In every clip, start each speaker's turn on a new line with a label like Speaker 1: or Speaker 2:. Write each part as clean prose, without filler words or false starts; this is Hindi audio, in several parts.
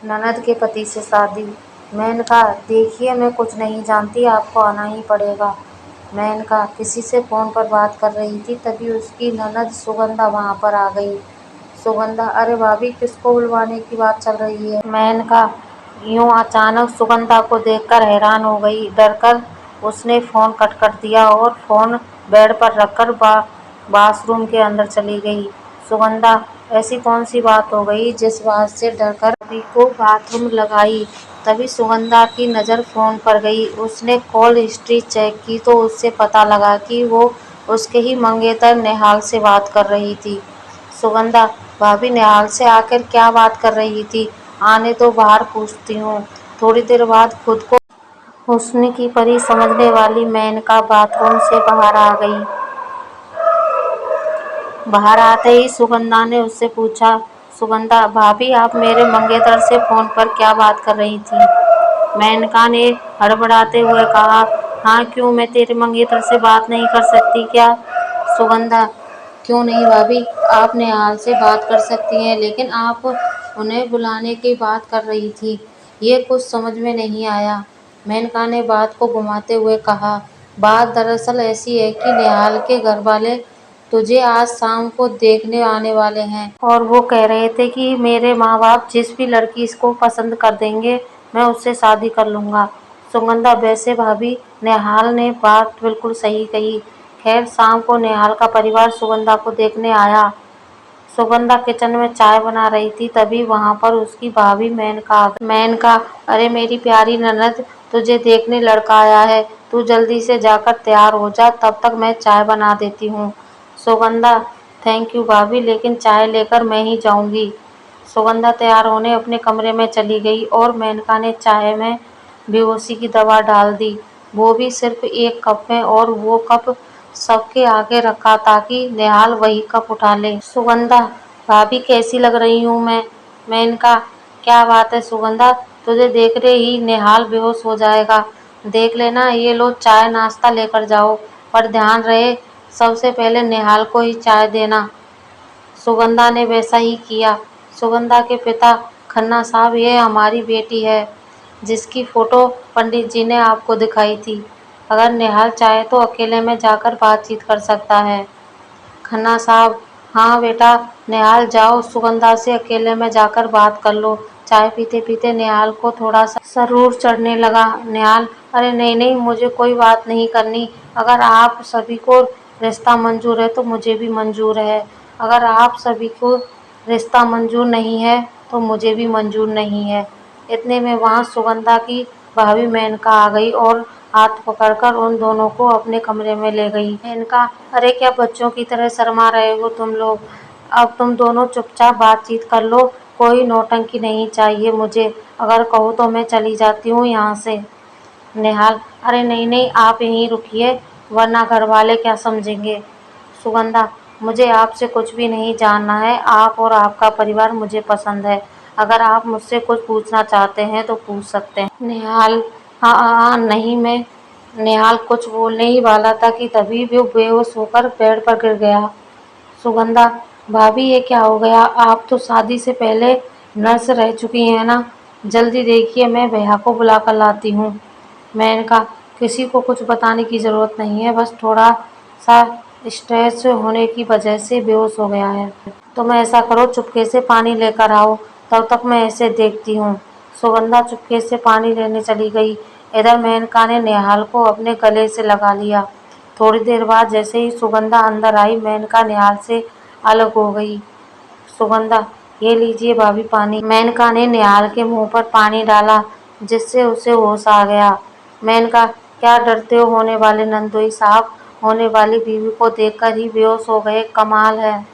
Speaker 1: ननद के पति से शादी। मेनका, देखिए मैं कुछ नहीं जानती, आपको आना ही पड़ेगा। मेनका किसी से फ़ोन पर बात कर रही थी, तभी उसकी ननद सुगंधा वहाँ पर आ गई। सुगंधा, अरे भाभी, किसको बुलवाने की बात चल रही है? मेनका यूं अचानक सुगंधा को देखकर हैरान हो गई। डरकर उसने फ़ोन कट कर दिया और फ़ोन बेड पर रखकर बाथरूम के अंदर चली गई। सुगंधा, ऐसी कौन सी बात हो गई जिस बात से डरकर भाभी को बाथरूम लगाई? तभी सुगंधा की नज़र फ़ोन पर गई। उसने कॉल हिस्ट्री चेक की तो उससे पता लगा कि वो उसके ही मंगेतर नेहाल से बात कर रही थी। सुगंधा, भाभी नेहाल से आखिर क्या बात कर रही थी? आने तो बाहर पूछती हूँ। थोड़ी देर बाद खुद को हुस्न की परी समझने वाली मेनका बाथरूम से बाहर आ गई। बाहर आते ही सुगंधा ने उससे पूछा, सुगंधा भाभी, आप मेरे मंगेतर से फ़ोन पर क्या बात कर रही थी? मेनका ने हड़बड़ाते हुए कहा, हाँ क्यों, मैं तेरे मंगेतर से बात नहीं कर सकती क्या? सुगंधा, क्यों नहीं भाभी, आप नेहाल से बात कर सकती हैं, लेकिन आप उन्हें बुलाने की बात कर रही थी, ये कुछ समझ में नहीं आया। मेनका ने बात को घुमाते हुए कहा, बात दरअसल ऐसी है कि नेहाल के घर वाले तुझे आज शाम को देखने आने वाले हैं और वो कह रहे थे कि मेरे माँ बाप जिस भी लड़की इसको पसंद कर देंगे, मैं उससे शादी कर लूँगा। सुगंधा, वैसे भाभी, नेहाल ने बात बिल्कुल सही कही। खैर, शाम को नेहाल का परिवार सुगंधा को देखने आया। सुगंधा किचन में चाय बना रही थी, तभी वहाँ पर उसकी भाभी मेनका आ गई। मेनका, अरे मेरी प्यारी ननद, तुझे देखने लड़का आया है, तू जल्दी से जाकर तैयार हो जा, तब तक मैं चाय बना देती हूँ। सुगंधा, थैंक यू भाभी, लेकिन चाय लेकर मैं ही जाऊँगी। सुगंधा तैयार होने अपने कमरे में चली गई और मेनका ने चाय में बेहोशी की दवा डाल दी, वो भी सिर्फ एक कप में, और वो कप सबके आगे रखा ताकि नेहाल वही कप उठा ले। सुगंधा, भाभी कैसी लग रही हूँ मैं? मेनका, क्या बात है सुगंधा, तुझे देखते ही नेहाल बेहोश हो जाएगा। देख लेना, ये लो चाय नाश्ता लेकर जाओ, पर ध्यान रहे सबसे पहले नेहाल को ही चाय देना। सुगंधा ने वैसा ही किया। सुगंधा के पिता, खन्ना साहब, ये हमारी बेटी है जिसकी फ़ोटो पंडित जी ने आपको दिखाई थी। अगर नेहाल चाहे तो अकेले में जाकर बातचीत कर सकता है। खन्ना साहब, हाँ बेटा, नेहाल जाओ, सुगंधा से अकेले में जाकर बात कर लो। चाय पीते पीते नेहाल को थोड़ा सा सरूर चढ़ने लगा। नेहाल, अरे नहीं नहीं, मुझे कोई बात नहीं करनी। अगर आप सभी को रिश्ता मंजूर है तो मुझे भी मंजूर है। अगर आप सभी को रिश्ता मंजूर नहीं है तो मुझे भी मंजूर नहीं है। इतने में वहाँ सुगंधा की भाभी मेनका आ गई और हाथ पकड़कर उन दोनों को अपने कमरे में ले गई। मेनका, अरे क्या बच्चों की तरह शर्मा रहे हो तुम लोग? अब तुम दोनों चुपचाप बातचीत कर लो, कोई नौटंकी नहीं चाहिए मुझे। अगर कहो तो मैं चली जाती हूँ यहाँ से। नेहाल, अरे नहीं नहीं, आप यहीं रुकिए, वरना घर वाले क्या समझेंगे। सुगंधा, मुझे आपसे कुछ भी नहीं जानना है, आप और आपका परिवार मुझे पसंद है। अगर आप मुझसे कुछ पूछना चाहते हैं तो पूछ सकते हैं। नेहाल, हाँ हाँ हाँ, नहीं मैं। नेहाल कुछ बोलने ही वाला था कि तभी वो बेहोश होकर बेड पर गिर गया। सुगंधा, भाभी ये क्या हो गया? आप तो शादी से पहले नर्स रह चुकी हैं ना? जल्दी देखिए, मैं भैया को बुला कर लाती हूँ। मेनका, किसी को कुछ बताने की ज़रूरत नहीं है, बस थोड़ा सा स्ट्रेस होने की वजह से बेहोश हो गया है। तुम ऐसा करो, चुपके से पानी लेकर आओ, तब तक मैं इसे देखती हूँ। सुगंधा चुपके से पानी लेने चली गई। इधर मेनका ने नेहाल को अपने गले से लगा लिया। थोड़ी देर बाद जैसे ही सुगंधा अंदर आई, मेनका नेहाल से अलग हो गई। सुगंधा, ये लीजिए भाभी पानी। मेनका ने नेहाल के मुंह पर पानी डाला, जिससे उसे होश आ गया। मेनका, क्या डरते हो होने वाले नंदोई साहब? होने वाली बीवी को देखकर ही बेहोश हो गए, कमाल है।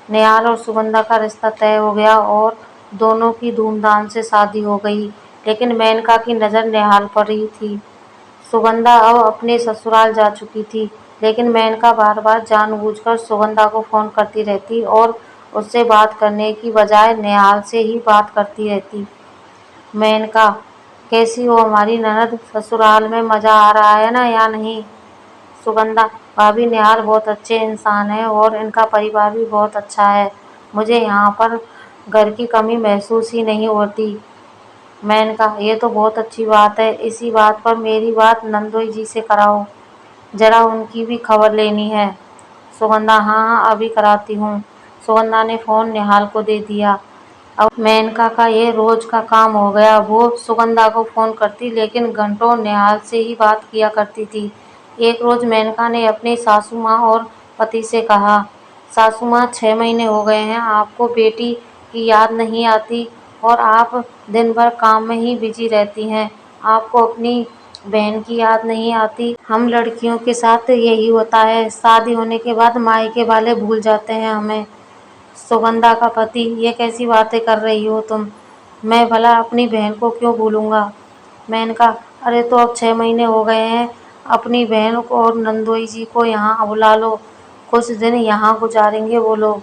Speaker 1: नेहाल और सुगंधा का रिश्ता तय हो गया और दोनों की धूमधाम से शादी हो गई, लेकिन मेनका की नज़र नेहाल पर ही थी। सुगंधा अब अपने ससुराल जा चुकी थी, लेकिन मेनका बार बार जानबूझकर सुगंधा को फ़ोन करती रहती और उससे बात करने की बजाय नेहाल से ही बात करती रहती। मेनका, कैसी हो हमारी ननद? ससुराल में मज़ा आ रहा है ना या नहीं? सुगंधा, भाभी नेहाल बहुत अच्छे इंसान हैं और इनका परिवार भी बहुत अच्छा है। मुझे यहाँ पर घर की कमी महसूस ही नहीं होती। मैंने कहा ये तो बहुत अच्छी बात है, इसी बात पर मेरी बात नंदोई जी से कराओ, जरा उनकी भी खबर लेनी है। सुगंधा हाँ हाँ अभी कराती हूँ। सुगंधा ने फोन निहाल को दे दिया। अब मेनका का ये रोज का काम हो गया। वो सुगंधा को फोन करती लेकिन घंटों निहाल से ही बात किया करती थी। एक रोज मेनका ने अपनी सासू माँ और पति से कहा, सासू माँ 6 महीने हो गए हैं, आपको बेटी की याद नहीं आती और आप दिन भर काम में ही बिजी रहती हैं। आपको अपनी बहन की याद नहीं आती। हम लड़कियों के साथ यही होता है, शादी होने के बाद मायके वाले भूल जाते हैं हमें। सुगंधा का पति, ये कैसी बातें कर रही हो तुम? मैं भला अपनी बहन को क्यों भूलूंगा? मैंने कहा अरे तो अब 6 महीने हो गए हैं, अपनी बहन को और नंदोई जी को यहाँ बुला लो, कुछ दिन यहाँ गुजारेंगे वो लोग।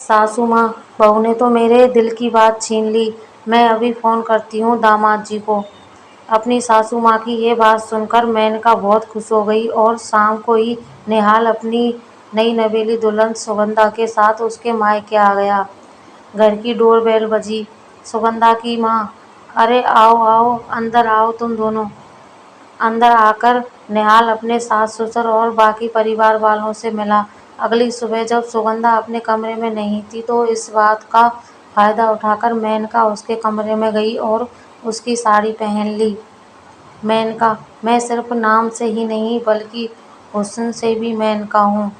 Speaker 1: सासू माँ, बहू ने तो मेरे दिल की बात छीन ली। मैं अभी फोन करती हूँ दामाद जी को। अपनी सासू माँ की ये बात सुनकर मेनका बहुत खुश हो गई और शाम को ही निहाल अपनी नई नवेली दुल्हन सुगंधा के साथ उसके मायके आ गया। घर की डोरबेल बजी। सुगंधा की माँ, अरे आओ आओ अंदर आओ तुम दोनों। अंदर आकर निहाल अपने सास ससुर और बाकी परिवार वालों से मिला। अगली सुबह जब सुगंधा अपने कमरे में नहीं थी तो इस बात का फायदा उठाकर मेनका उसके कमरे में गई और उसकी साड़ी पहन ली। मेनका, मैं सिर्फ नाम से ही नहीं बल्कि हुस्न से भी मेनका हूँ।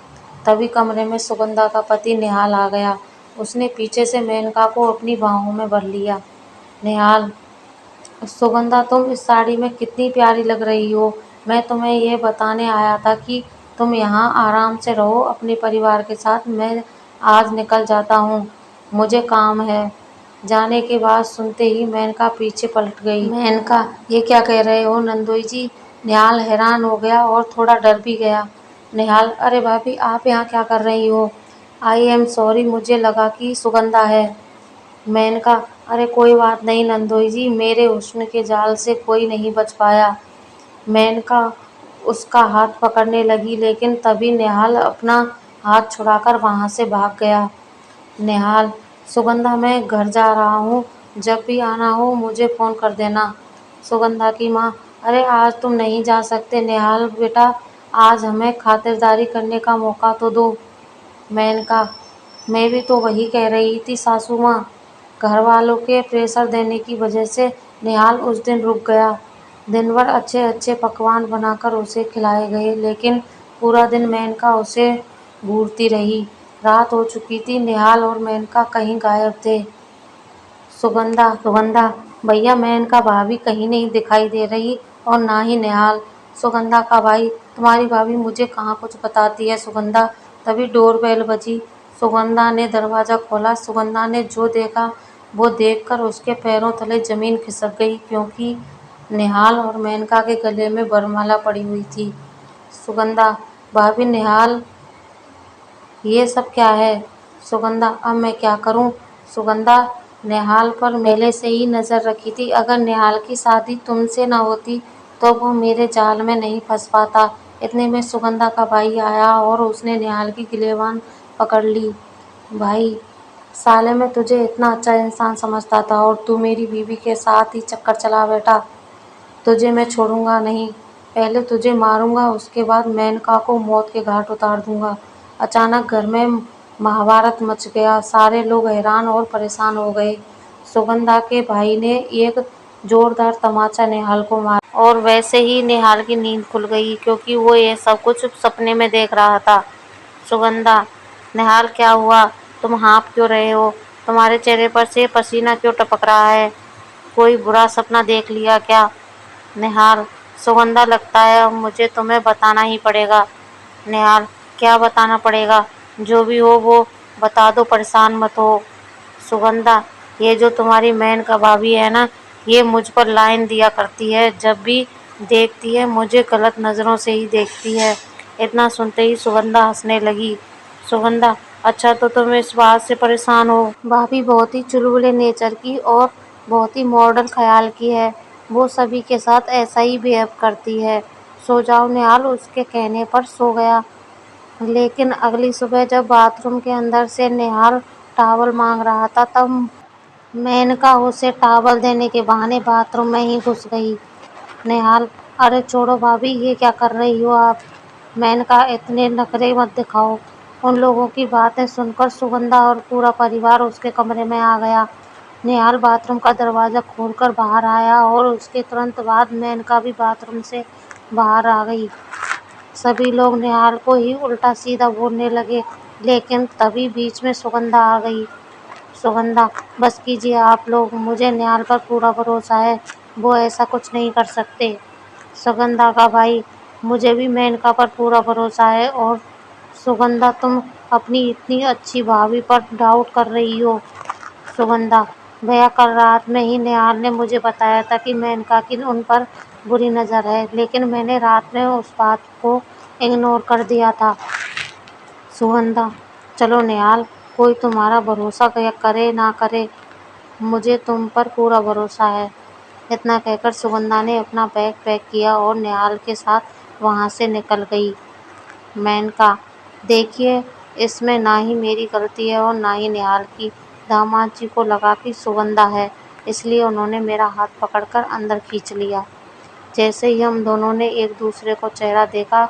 Speaker 1: तभी कमरे में सुगंधा का पति निहाल आ गया। उसने पीछे से मेनका को अपनी बाहों में भर लिया। निहाल, सुगंधा तुम इस साड़ी में कितनी प्यारी लग रही हो। मैं तुम्हें ये बताने आया था कि तुम यहाँ आराम से रहो अपने परिवार के साथ। मैं आज निकल जाता हूँ, मुझे काम है। जाने के बाद सुनते ही मेनका पीछे पलट गई। मेनका, ये क्या कह रहे हो नंदोई जी? निहाल हैरान हो गया और थोड़ा डर भी गया। निहाल, अरे भाभी आप यहाँ क्या कर रही हो? आई एम सॉरी, मुझे लगा कि सुगंधा है। मेनका, अरे कोई बात नहीं नंदोई जी, मेरे हुस्न के जाल से कोई नहीं बच पाया। मेनका उसका हाथ पकड़ने लगी लेकिन तभी निहाल अपना हाथ छुड़ाकर वहां से भाग गया। निहाल, सुगंधा मैं घर जा रहा हूँ, जब भी आना हो मुझे फ़ोन कर देना। सुगंधा की माँ, अरे आज तुम नहीं जा सकते निहाल बेटा, आज हमें खातिरदारी करने का मौका तो दो। मेनका, मैं भी तो वही कह रही थी सासू माँ। घर वालों के प्रेशर देने की वजह से निहाल उस दिन रुक गया। दिन भर अच्छे अच्छे पकवान बनाकर उसे खिलाए गए लेकिन पूरा दिन मेनका उसे घूरती रही। रात हो चुकी थी, निहाल और मेनका कहीं गायब थे। सुगंधा, भैया मेनका भाभी कहीं नहीं दिखाई दे रही और ना ही निहाल। सुगंधा का भाई, तुम्हारी भाभी मुझे कहाँ कुछ बताती है सुगंधा। तभी डोरबेल बजी। सुगंधा ने दरवाज़ा खोला। सुगंधा ने जो देखा वो देखकर उसके पैरों तले जमीन खिसक गई क्योंकि निहाल और मेनका के गले में वरमाला पड़ी हुई थी। सुगंधा, भाभी निहाल, ये सब क्या है? सुगंधा, अब मैं क्या करूं? सुगंधा, निहाल पर पहले से ही नज़र रखी थी। अगर निहाल की शादी तुमसे ना होती तो वो मेरे जाल में नहीं फंस पाता। इतने में सुगंधा का भाई आया और उसने निहाल की गिलेबान पकड़ ली। भाई साले, मैं तुझे इतना अच्छा इंसान समझता था और तू मेरी बीवी के साथ ही चक्कर चला बैठा। तुझे मैं छोड़ूंगा नहीं, पहले तुझे मारूंगा उसके बाद मेनका को मौत के घाट उतार दूंगा। अचानक घर में महाभारत मच गया। सारे लोग हैरान और परेशान हो गए। सुगंधा के भाई ने एक जोरदार तमाचा निहाल को मारा और वैसे ही निहाल की नींद खुल गई क्योंकि वो ये सब कुछ सपने में देख रहा था। सुगंधा, निहाल क्या हुआ? तुम हाँफ क्यों रहे हो? तुम्हारे चेहरे पर से पसीना क्यों टपक रहा है? कोई बुरा सपना देख लिया क्या? निहाल, सुगंधा, लगता है अब मुझे तुम्हें बताना ही पड़ेगा। निहाल, क्या बताना पड़ेगा? जो भी हो वो बता दो, परेशान मत हो। सुगंधा, ये जो तुम्हारी मैन का भाभी है ना, ये मुझ पर लाइन दिया करती है। जब भी देखती है मुझे गलत नज़रों से ही देखती है। इतना सुनते ही सुगंधा हंसने लगी। सुगंधा, अच्छा तो तुम इस बात से परेशान हो? भाभी बहुत ही चुलबुले नेचर की और बहुत ही मॉडर्न ख्याल की है। वो सभी के साथ ऐसा ही बिहेव करती है। सो जाओ। निहाल उसके कहने पर सो गया। लेकिन अगली सुबह जब बाथरूम के अंदर से निहाल टॉवल मांग रहा था तब मेनका उसे टॉवल देने के बहाने बाथरूम में ही घुस गई। नेहाल, अरे छोड़ो भाभी, ये क्या कर रही हो आप? मेनका, इतने नखरे मत दिखाओ। उन लोगों की बातें सुनकर सुगंधा और पूरा परिवार उसके कमरे में आ गया। नेहाल बाथरूम का दरवाजा खोलकर बाहर आया और उसके तुरंत बाद मेनका भी बाथरूम से बाहर आ गई। सभी लोग नेहाल को ही उल्टा सीधा बोलने लगे, लेकिन तभी बीच में सुगंधा आ गई। सुगंधा, बस कीजिए आप लोग, मुझे नेहाल पर पूरा भरोसा है, वो ऐसा कुछ नहीं कर सकते। सुगंधा का भाई, मुझे भी मेनका पर पूरा भरोसा है। और सुगंधा, तुम अपनी इतनी अच्छी भाभी पर डाउट कर रही हो? सुगंधा, भैया कल रात में ही नेहाल ने मुझे बताया था कि मेनका की उन पर बुरी नज़र है, लेकिन मैंने रात में उस बात को इग्नोर कर दिया था। सुगंधा, चलो नेहाल, कोई तुम्हारा भरोसा करे ना करे, मुझे तुम पर पूरा भरोसा है। इतना कहकर सुगंधा ने अपना बैग पैक किया और नेहाल के साथ वहाँ से निकल गई। मेनका, देखिए, इसमें ना ही मेरी गलती है और ना ही नेहाल की। दामाद जी को लगा कि सुगंधा है, इसलिए उन्होंने मेरा हाथ पकड़कर अंदर खींच लिया। जैसे ही हम दोनों ने एक दूसरे को चेहरा देखा,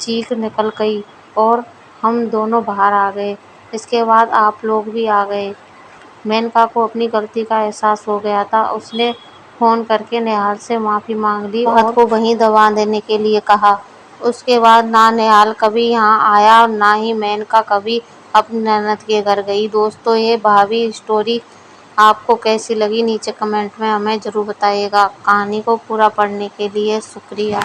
Speaker 1: चीख निकल गई और हम दोनों बाहर आ गए। इसके बाद आप लोग भी आ गए। मेनका को अपनी गलती का एहसास हो गया था। उसने फ़ोन करके नेहाल से माफ़ी मांग ली और हाथ को वहीं दबा देने के लिए कहा। उसके बाद ना नेहाल कभी यहाँ आया और ना ही मेनका कभी अपनी ननद के घर गई। दोस्तों, ये भाभी स्टोरी आपको कैसी लगी नीचे कमेंट में हमें ज़रूर बताइएगा। कहानी को पूरा पढ़ने के लिए शुक्रिया।